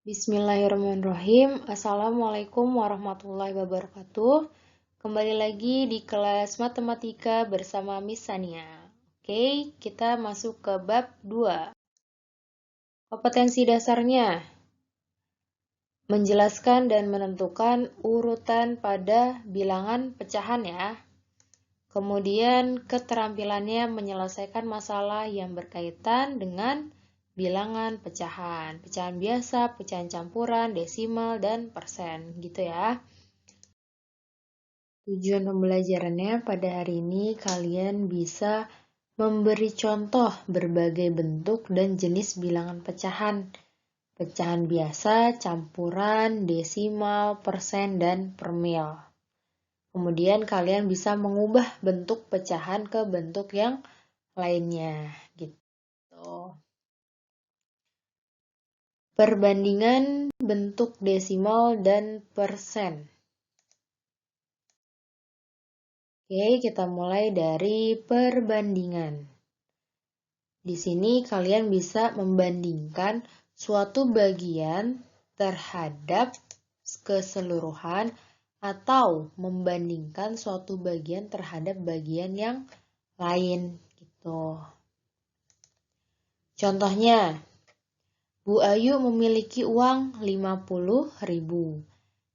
Bismillahirrahmanirrahim. Assalamualaikum warahmatullahi wabarakatuh. Kembali lagi di kelas matematika bersama Miss Sania. Oke, kita masuk ke bab 2. Kompetensi dasarnya. Menjelaskan dan menentukan urutan pada bilangan pecahan ya. Kemudian keterampilannya menyelesaikan masalah yang berkaitan dengan bilangan pecahan. Pecahan biasa, pecahan campuran, desimal, dan persen gitu ya. Tujuan pembelajarannya pada hari ini kalian bisa memberi contoh berbagai bentuk dan jenis bilangan pecahan. Pecahan biasa, campuran, desimal, persen, dan per mil. Kemudian kalian bisa mengubah bentuk pecahan ke bentuk yang lainnya gitu. Perbandingan bentuk desimal dan persen. Oke, kita mulai dari perbandingan. Di sini kalian bisa membandingkan suatu bagian terhadap keseluruhan atau membandingkan suatu bagian terhadap bagian yang lain gitu. Contohnya, Bu Ayu memiliki uang 50.000.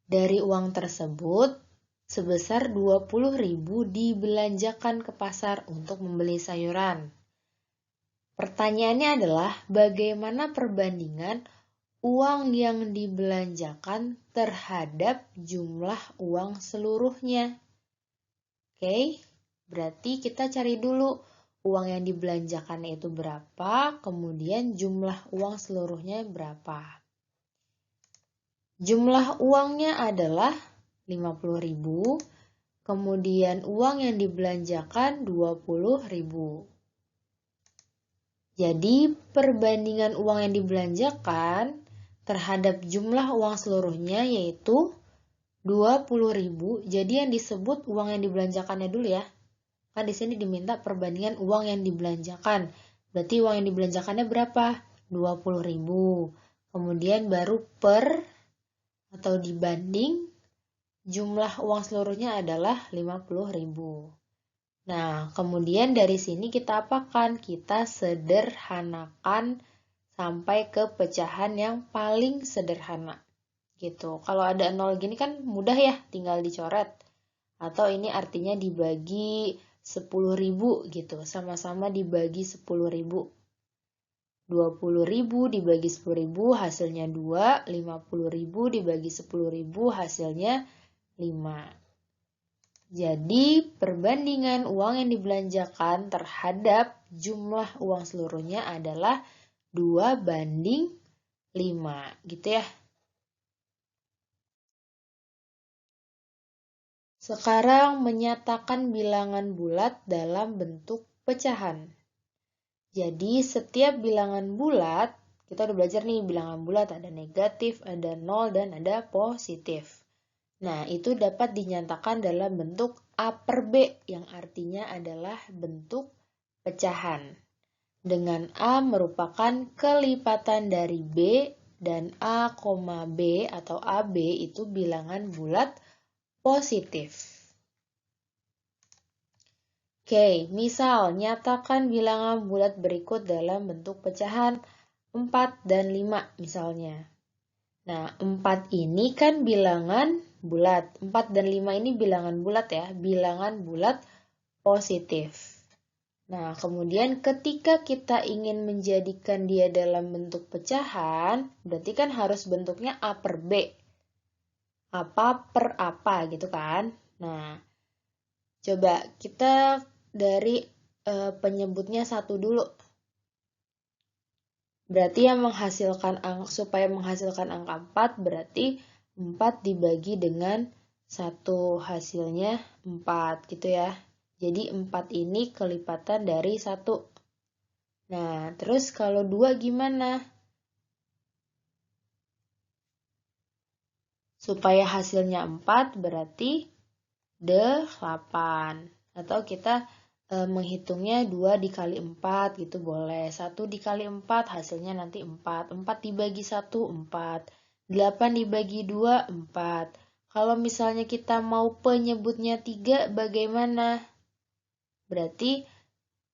Dari uang tersebut, sebesar 20.000 dibelanjakan ke pasar untuk membeli sayuran. Pertanyaannya adalah bagaimana perbandingan uang yang dibelanjakan terhadap jumlah uang seluruhnya. Oke, berarti kita cari dulu uang yang dibelanjakan itu berapa, kemudian jumlah uang seluruhnya berapa. Jumlah uangnya adalah 50.000, kemudian uang yang dibelanjakan 20.000. Jadi, perbandingan uang yang dibelanjakan terhadap jumlah uang seluruhnya yaitu 20.000. Jadi yang disebut uang yang dibelanjakannya dulu ya. Kan di sini diminta perbandingan uang yang dibelanjakan. Berarti uang yang dibelanjakannya berapa? 20.000. Kemudian baru per atau dibanding jumlah uang seluruhnya adalah 50.000. Nah, kemudian dari sini kita apakan? Kita sederhanakan sampai ke pecahan yang paling sederhana. Gitu. Kalau ada 0 gini kan mudah ya, tinggal dicoret. Atau ini artinya dibagi 10.000 gitu. Sama-sama dibagi 10.000. 20.000 dibagi 10.000 hasilnya 2. 50.000 dibagi 10.000 hasilnya 5. Jadi, perbandingan uang yang dibelanjakan terhadap jumlah uang seluruhnya adalah 2:5, gitu ya. Sekarang menyatakan bilangan bulat dalam bentuk pecahan. Jadi, setiap bilangan bulat, kita udah belajar nih bilangan bulat ada negatif, ada 0, dan ada positif. Nah, itu dapat dinyatakan dalam bentuk A per B, yang artinya adalah bentuk pecahan. Dengan A merupakan kelipatan dari B, dan A, B atau AB itu bilangan bulat positif. Oke, misal nyatakan bilangan bulat berikut dalam bentuk pecahan 4 dan 5 misalnya. Nah, 4 ini kan bilangan bulat. 4 dan 5 ini bilangan bulat ya, bilangan bulat positif. Nah, kemudian ketika kita ingin menjadikan dia dalam bentuk pecahan, berarti kan harus bentuknya A per B. Apa per apa gitu kan. Nah, coba kita dari penyebutnya satu dulu. Berarti yang menghasilkan supaya menghasilkan angka 4 berarti 4 dibagi dengan 1 hasilnya 4 gitu ya. Jadi 4 ini kelipatan dari 1. Nah, terus kalau 2 gimana? Supaya hasilnya 4 berarti 8. Atau kita menghitungnya 2 dikali 4 gitu boleh. 1 dikali 4 hasilnya nanti 4. 4 dibagi 1, 4. 8 dibagi 2, 4. Kalau misalnya kita mau penyebutnya 3, bagaimana? Berarti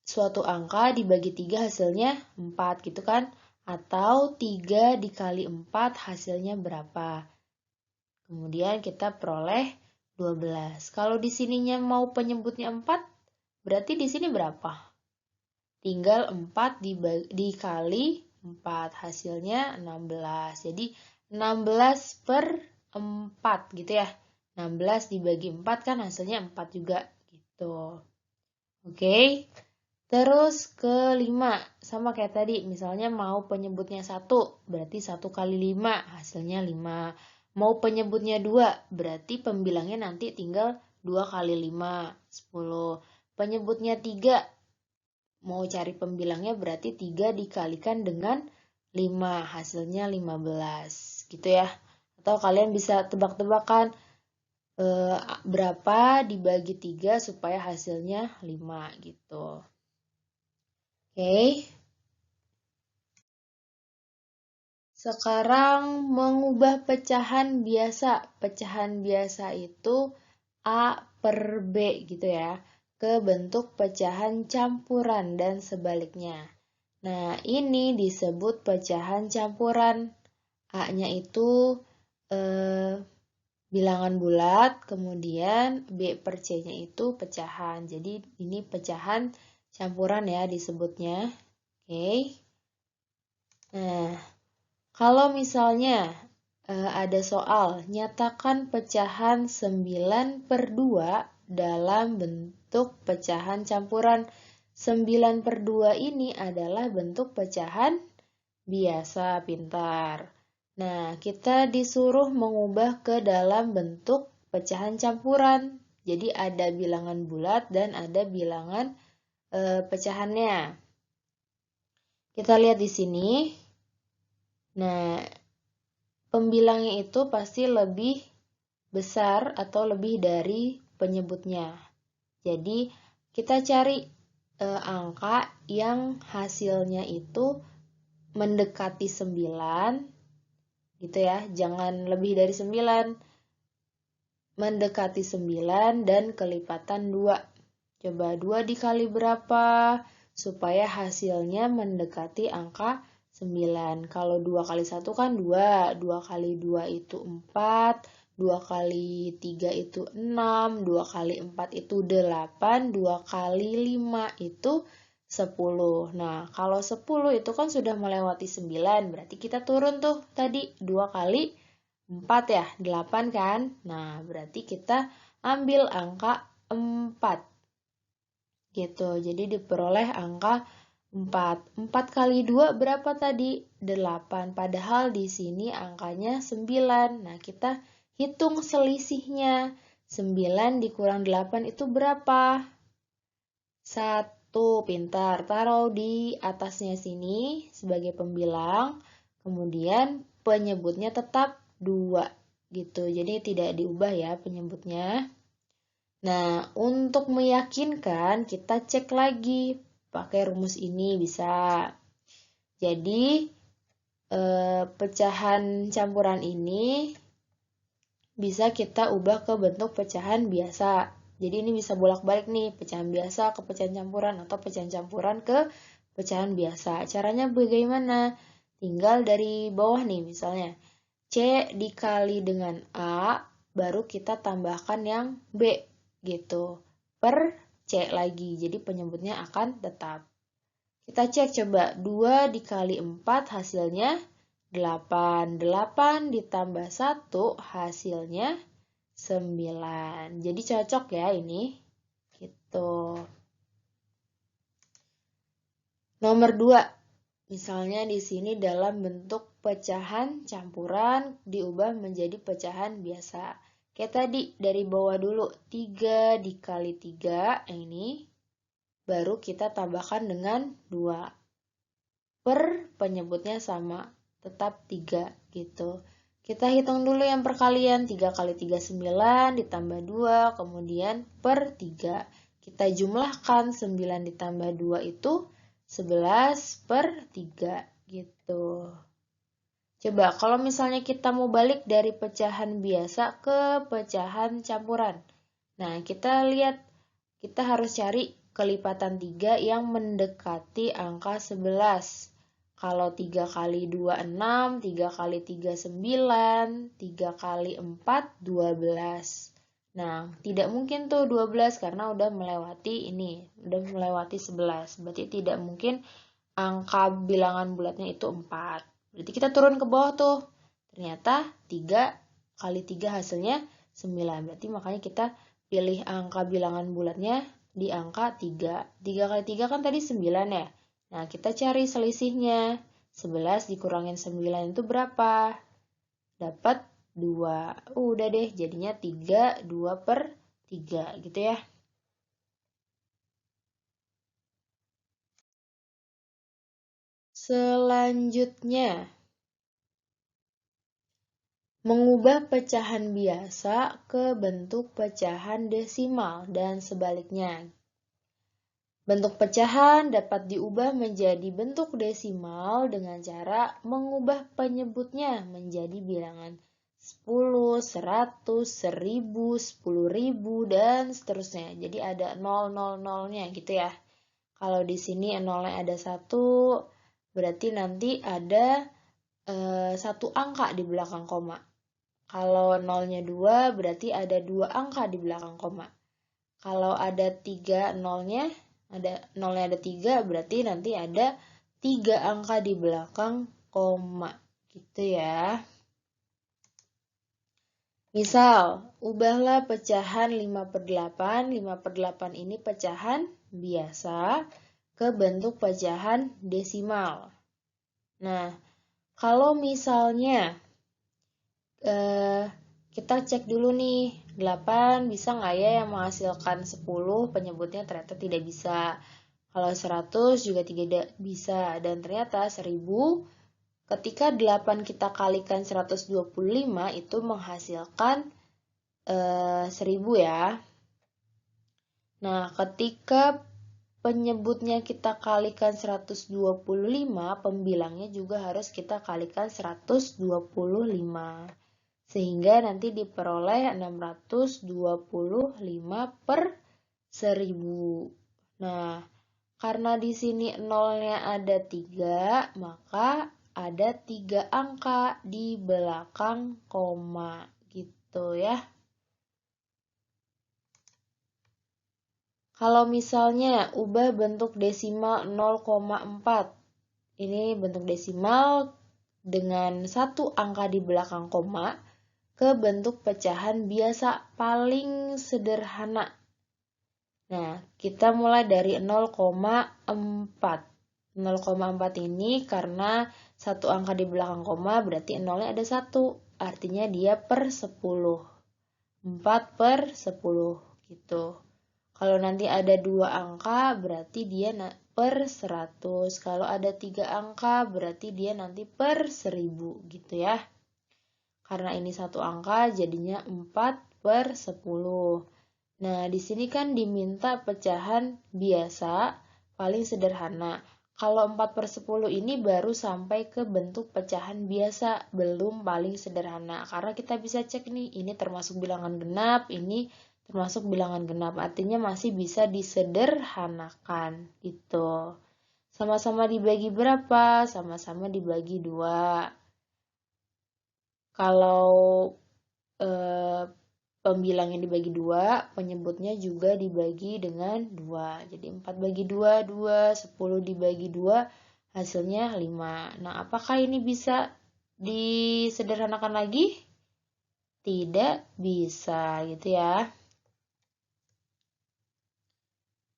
suatu angka dibagi 3 hasilnya 4 gitu kan? Atau 3 dikali 4 hasilnya berapa? Kemudian kita peroleh 12. Kalau di sininya mau penyebutnya 4, berarti di sini berapa? Tinggal 4 dikali 4, hasilnya 16. Jadi 16 per 4 gitu ya. 16 dibagi 4 kan hasilnya 4 juga gitu. Oke. Terus ke 5, sama kayak tadi. Misalnya mau penyebutnya 1, berarti 1 kali 5, hasilnya 5. Mau penyebutnya 2, berarti pembilangnya nanti tinggal 2 kali 5, 10. Penyebutnya 3, mau cari pembilangnya berarti 3 dikalikan dengan 5, hasilnya 15. Gitu ya. Atau kalian bisa tebak-tebakan berapa dibagi 3 supaya hasilnya 5 gitu. Oke. Sekarang mengubah pecahan biasa. Pecahan biasa itu A per B gitu ya, ke bentuk pecahan campuran dan sebaliknya. Nah, ini disebut pecahan campuran. A-nya itu bilangan bulat, kemudian B per C-nya itu pecahan. Jadi, ini pecahan campuran ya disebutnya. Oke. Nah, kalau misalnya ada soal, nyatakan pecahan 9 per 2 dalam bentuk pecahan campuran. 9 per 2 ini adalah bentuk pecahan biasa, pintar. Nah, kita disuruh mengubah ke dalam bentuk pecahan campuran. Jadi ada bilangan bulat dan ada bilangan pecahannya. Kita lihat di sini. Nah, pembilangnya itu pasti lebih besar atau lebih dari penyebutnya. Jadi, kita cari angka yang hasilnya itu mendekati 9, gitu ya. Jangan lebih dari 9. Mendekati 9 dan kelipatan 2. Coba 2 dikali berapa? Supaya hasilnya mendekati angka 9. Kalau 2 kali 1 kan 2. 2 kali 2 itu 4. 2 kali 3 itu 6. 2 kali 4 itu 8. 2 kali 5 itu 10. Nah, kalau 10 itu kan sudah melewati 9. Berarti kita turun tuh tadi 2 kali 4 ya. 8 kan? Nah, berarti kita ambil angka 4. Gitu. Jadi diperoleh angka 4. 4 kali 2 berapa tadi? 8. Padahal di sini angkanya 9. Nah, kita hitung selisihnya. 9 dikurang 8 itu berapa? 1. Pintar. Taruh di atasnya sini sebagai pembilang. Kemudian penyebutnya tetap 2. Gitu. Jadi tidak diubah ya penyebutnya. Nah, untuk meyakinkan, kita cek lagi pakai rumus ini bisa. Jadi, pecahan campuran ini bisa kita ubah ke bentuk pecahan biasa. Jadi, ini bisa bolak-balik nih, pecahan biasa ke pecahan campuran atau pecahan campuran ke pecahan biasa. Caranya bagaimana? Tinggal dari bawah nih, misalnya. C dikali dengan A, baru kita tambahkan yang B. Gitu, per C lagi, jadi penyebutnya akan tetap. Kita cek coba, 2 dikali 4 hasilnya 8. 8 ditambah 1 hasilnya 9. Jadi cocok ya ini. Gitu. Nomor 2. Misalnya di sini dalam bentuk pecahan campuran diubah menjadi pecahan biasa. Kayak tadi, dari bawah dulu, 3 dikali 3, ini, baru kita tambahkan dengan 2. Per penyebutnya sama, tetap 3, gitu. Kita hitung dulu yang perkalian, 3 kali 3, 9, ditambah 2, kemudian per 3. kita jumlahkan 9 ditambah 2 itu 11/3 gitu. Coba kalau misalnya kita mau balik dari pecahan biasa ke pecahan campuran. Nah, kita lihat, kita harus cari kelipatan 3 yang mendekati angka 11. Kalau 3 kali 2, 6, 3 kali 3, 9, 3 kali 4, 12. Nah, tidak mungkin tuh 12 karena udah melewati ini, udah melewati 11. Berarti tidak mungkin angka bilangan bulatnya itu 4. Berarti kita turun ke bawah tuh. Ternyata 3 kali 3 hasilnya 9. Berarti makanya kita pilih angka bilangan bulatnya di angka 3. 3 kali 3 kan tadi 9 ya. Nah, kita cari selisihnya. 11 dikurangin 9 itu berapa? Dapat 2. Udah deh, jadinya 3, 2/3 gitu ya. Selanjutnya, mengubah pecahan biasa ke bentuk pecahan desimal dan sebaliknya. Bentuk pecahan dapat diubah menjadi bentuk desimal dengan cara mengubah penyebutnya menjadi bilangan 10, 100, 1000, 10.000, dan seterusnya. Jadi ada 000-nya gitu ya. Kalau di sini nolnya ada 1, berarti nanti ada 1 angka di belakang koma. Kalau nolnya 2, berarti ada 2 angka di belakang koma. Kalau ada 3 nolnya, nolnya ada 3, berarti nanti ada 3 angka di belakang koma. Gitu ya. Misal, ubahlah pecahan 5/8. 5/8 ini pecahan biasa ke bentuk pecahan desimal. Nah, kalau misalnya kita cek dulu nih, 8 bisa nggak ya yang menghasilkan 10, penyebutnya ternyata tidak bisa. Kalau 100 juga tidak bisa, dan ternyata 1000, ketika 8 kita kalikan 125 itu menghasilkan 1000 ya. Nah, ketika penyebutnya kita kalikan 125, pembilangnya juga harus kita kalikan 125. Sehingga nanti diperoleh 625/1000. Nah, karena di sini nolnya ada 3, maka ada 3 angka di belakang koma gitu ya. Kalau misalnya ubah bentuk desimal 0,4. Ini bentuk desimal dengan 1 angka di belakang koma ke bentuk pecahan biasa paling sederhana. Nah, kita mulai dari 0,4. 0,4 ini karena 1 angka di belakang koma berarti nolnya ada 1. Artinya dia per 10. 4/10 gitu. Kalau nanti ada 2 angka berarti dia per 100. Kalau ada 3 angka berarti dia nanti per 1000 gitu ya. Karena ini 1 angka jadinya 4/10. Nah, di sini kan diminta pecahan biasa paling sederhana. Kalau 4/10 ini baru sampai ke bentuk pecahan biasa, belum paling sederhana. Karena kita bisa cek nih, ini termasuk bilangan genap, ini termasuk bilangan genap. Artinya masih bisa disederhanakan gitu. Sama-sama dibagi berapa? Sama-sama dibagi 2. Kalau pembilangnya dibagi 2, penyebutnya juga dibagi dengan 2. Jadi 4 bagi 2, 2, 10 dibagi 2, hasilnya 5. Nah, apakah ini bisa disederhanakan lagi? Tidak bisa gitu ya.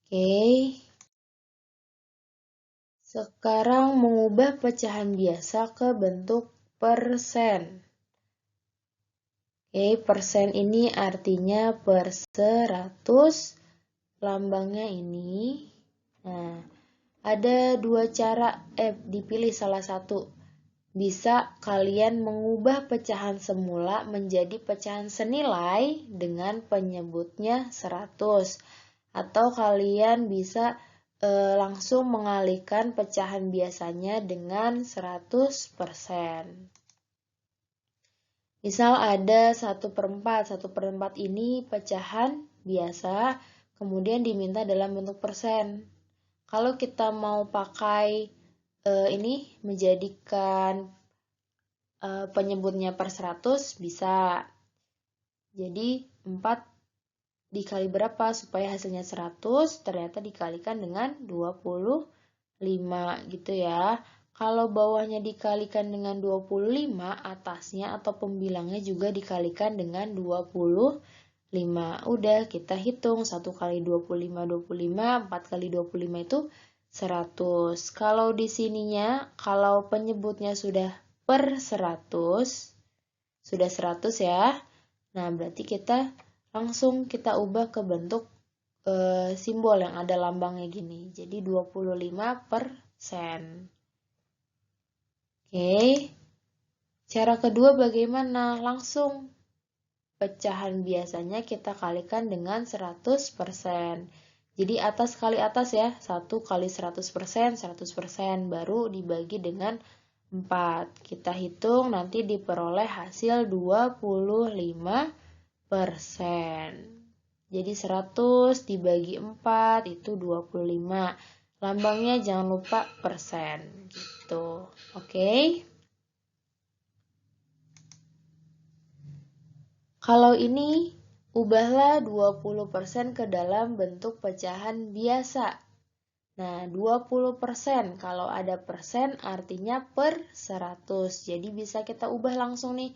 Oke. Sekarang mengubah pecahan biasa ke bentuk persen. Oke, persen ini artinya per 100, lambangnya ini. Nah, ada 2 cara, dipilih salah satu. Bisa kalian mengubah pecahan semula menjadi pecahan senilai dengan penyebutnya 100. Atau kalian bisa langsung mengalihkan pecahan biasanya dengan 100%. Misal ada 1/4. 1/4 ini pecahan biasa, kemudian diminta dalam bentuk persen. Kalau kita mau pakai ini menjadikan penyebutnya per 100 bisa. Jadi 4 dikali berapa supaya hasilnya 100 ternyata dikalikan dengan 25 gitu ya. Kalau bawahnya dikalikan dengan 25, atasnya atau pembilangnya juga dikalikan dengan 25. Udah kita hitung 1 kali 25, 25, 4 kali 25 itu 100. Kalau di sininya, kalau penyebutnya sudah per 100, sudah 100 ya. Nah, berarti langsung kita ubah ke bentuk simbol yang ada lambangnya gini. Jadi 25%. Oke. Cara kedua bagaimana? Langsung pecahan biasanya kita kalikan dengan 100%. Jadi atas kali atas ya. 1 kali 100%, 100%. Baru dibagi dengan 4. Kita hitung nanti diperoleh hasil 25%. Jadi 100 dibagi 4 itu 25. Lambangnya jangan lupa persen gitu. Oke. Kalau ini ubahlah 20% ke dalam bentuk pecahan biasa. Nah, 20% kalau ada persen artinya per 100. Jadi bisa kita ubah langsung nih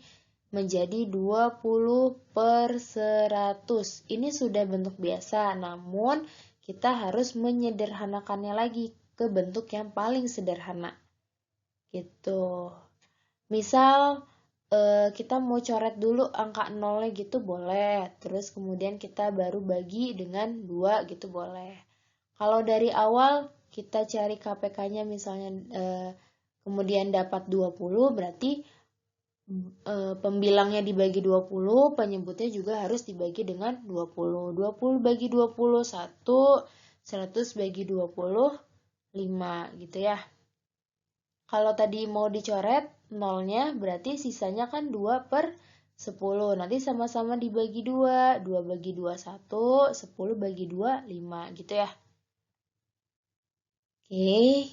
menjadi 20/100. Ini sudah bentuk biasa, namun kita harus menyederhanakannya lagi ke bentuk yang paling sederhana. Gitu. Misal kita mau coret dulu angka 0-nya gitu boleh. Terus kemudian kita baru bagi dengan 2 gitu boleh. Kalau dari awal kita cari KPK-nya misalnya kemudian dapat 20, berarti pembilangnya dibagi 20, penyebutnya juga harus dibagi dengan 20. 20 bagi 20, 1, 100 bagi 20, 5 gitu ya. Kalau tadi mau dicoret 0-nya berarti sisanya kan 2/10. Nanti sama-sama dibagi 2. 2 bagi 2, 1. 10 bagi 2, 5 gitu ya. Oke.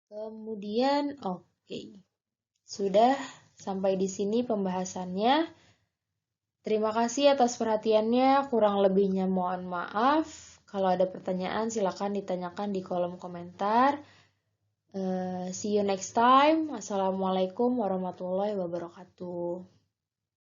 Kemudian oke. Sudah sampai di sini pembahasannya. Terima kasih atas perhatiannya. Kurang lebihnya mohon maaf. Kalau ada pertanyaan silakan ditanyakan di kolom komentar. See you next time. Assalamualaikum warahmatullahi wabarakatuh.